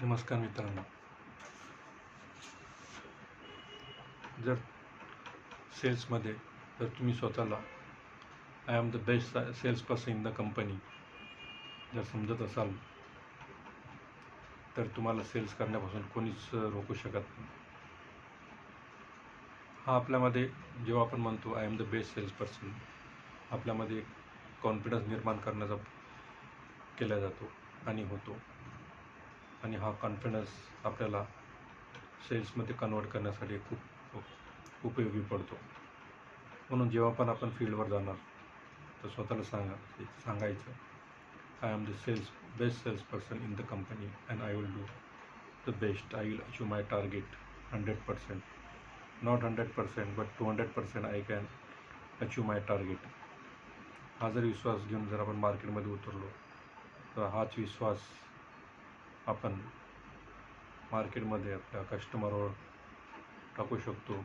नमस्कार मित्रांनो. जर सेल्समध्ये जर तुम्ही स्वतःला I am the best sales person in the company जर समजत असाल तर तुम्हाला सेल्स करण्यापासून कोणीच रोखू शकत नाही. हा आपल्यामध्ये जेव्हा आपण म्हणतो I am the best sales person, आपल्यामध्ये एक कॉन्फिडन्स निर्माण करण्याचा केला जातो आणि होतो, आणि हा कॉन्फिडन्स आपल्याला सेल्समध्ये कन्वर्ट करण्यासाठी खूप उपयोगी पडतो. म्हणून जेव्हा पण आपण फील्डवर जाणार तर स्वतःला सांगायचं I am the best sales person in the company and I will do the best. I will achieve my target 100%, not 100% but 200% I can achieve my target. हा जर विश्वास घेऊन जर आपण मार्केटमध्ये उतरलो तर हाच विश्वास आपण मार्केटमध्ये आपल्या कस्टमरवर टाकू शकतो.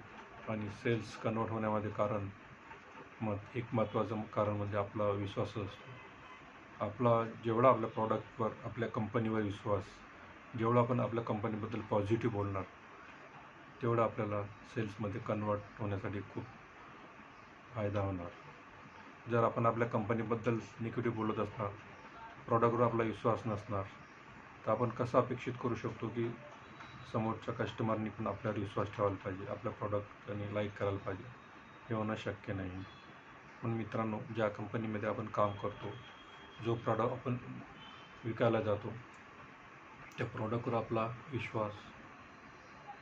आणि सेल्स कन्वर्ट होण्यामध्ये एक महत्त्वाचं कारण म्हणजे आपला विश्वास असतो. जेवढा आपल्या प्रॉडक्टवर, आपल्या कंपनीवर विश्वास, जेवढा आपण आपल्या कंपनीबद्दल पॉझिटिव्ह बोलणार तेवढा आपल्याला सेल्समध्ये कन्वर्ट होण्यासाठी खूप फायदा होणार. जर आपण आपल्या कंपनीबद्दल निगेटिव्ह बोलत असणार, प्रॉडक्टवर आपला विश्वास नसणार, तर आपण कसं अपेक्षित करू शकतो की समोरच्या कस्टमरनी पण आपल्यावर विश्वास ठेवायला पाहिजे, आपल्या प्रॉडक्ट त्यांनी लाईक करायला पाहिजे. हे होणं शक्य नाही. म्हणून मित्रांनो, ज्या कंपनीमध्ये आपण काम करतो, जो प्रॉडक्ट आपण विकायला जातो त्या प्रॉडक्टवर आपला विश्वास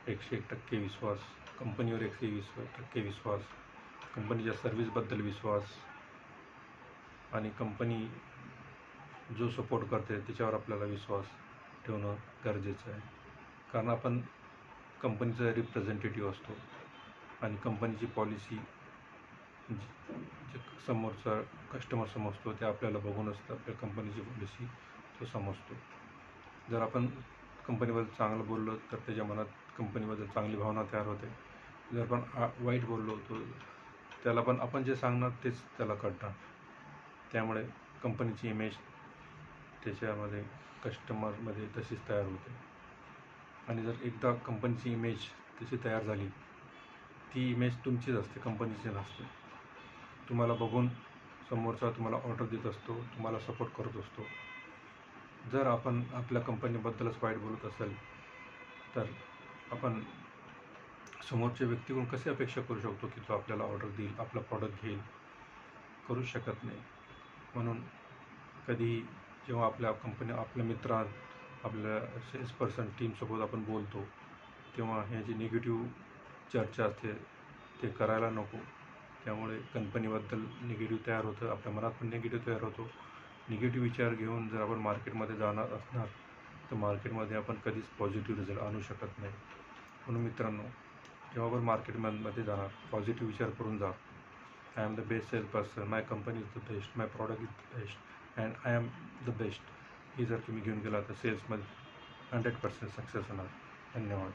101% विश्वास, कंपनीवर 120% विश्वास, कंपनीच्या सर्व्हिसबद्दल विश्वास आणि कंपनी जो सपोर्ट करते त्याच्यावर आपल्याला विश्वास ठेवणं गरजेचं आहे. कारण आपण कंपनीचा रिप्रेझेंटेटिव्ह असतो आणि कंपनीची पॉलिसी जे समोरचा कस्टमर समजतो ते आपल्याला बघूनच आपल्या कंपनीची पॉलिसी तो समजतो. जर आपण कंपनीबद्दल चांगलं बोललो तर त्याच्या मनात कंपनीबद्दल चांगली भावना तयार होते. जर आपण वाईट बोललो तर त्याला पण आपण जे सांगणार तेच त्याला कळणार. त्यामुळे कंपनीची इमेज त्याच्यामध्ये कस्टमरमध्ये तशीच तयार होते. आणि जर एकदा कंपनीची इमेज तशी तयार झाली, ती इमेज तुमचीच असते, कंपनीची नसते. तुम्हाला बघून समोरचा तुम्हाला ऑर्डर देत असतो, तुम्हाला सपोर्ट करत असतो. जर आपण आपल्या कंपनीबद्दलच वाईट बोलत असेल तर आपण समोरच्या व्यक्तीकडून कशी अपेक्षा करू शकतो की तो आपल्याला ऑर्डर देईल, आपला प्रॉडक्ट घेईल? करू शकत नाही. म्हणून कधीही जेव्हा आपल्या मित्रां, आपल्या सेल्स पर्सन टीमसोबत आपण बोलतो तेव्हा हे जी निगेटिव्ह चर्चा असते ते करायला नको. त्यामुळे कंपनीबद्दल निगेटिव्ह तयार होतं, आपल्या मनात पण निगेटिव्ह तयार होतो. निगेटिव्ह विचार घेऊन जर आपण मार्केटमध्ये जाणार असणार तर मार्केटमध्ये आपण कधीच पॉझिटिव्ह रिझल्ट आणू शकत नाही. म्हणून मित्रांनो, जेव्हा आपण मार्केटमध्ये जाणार पॉझिटिव्ह विचार करून जा. I am the best sales person, my company is the best, my product is the best and I am the best. ही जर तुम्ही घेऊन गेला तर सेल्समध्ये 100% सक्सेस होणार. धन्यवाद.